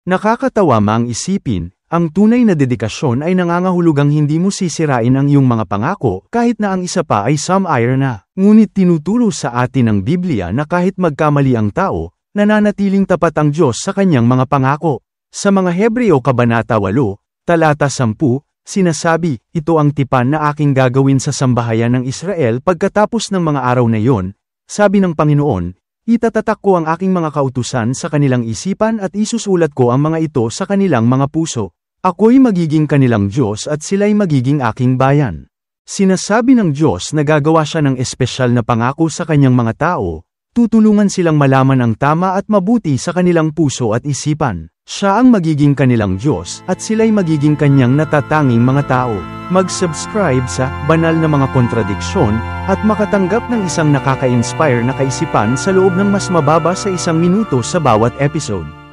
Nakakatawa mang isipin, ang tunay na dedikasyon ay nangangahulugang hindi mo sisirain ang iyong mga pangako kahit na ang isa pa ay some-ire na. Ngunit tinuturo sa atin ng Biblia na kahit magkamali ang tao, nananatiling tapat ang Diyos sa kanyang mga pangako. Sa mga Hebreo Kabanata 8, talata 10, sinasabi, ito ang tipan na aking gagawin sa sambahayan ng Israel pagkatapos ng mga araw na iyon, sabi ng Panginoon, itatatak ko ang aking mga kautusan sa kanilang isipan at isusulat ko ang mga ito sa kanilang mga puso. Ako'y magiging kanilang Diyos at sila'y magiging aking bayan. Sinasabi ng Diyos na gagawa siya ng espesyal na pangako sa kanyang mga tao, tutulungan silang malaman ang tama at mabuti sa kanilang puso at isipan. Siya ang magiging kanilang Diyos at sila'y magiging kanyang natatanging mga tao. Mag-subscribe sa Banal na Mga Kontradiksyon at makatanggap ng isang nakaka-inspire na kaisipan sa loob ng mas mababa sa 1 minuto sa bawat episode.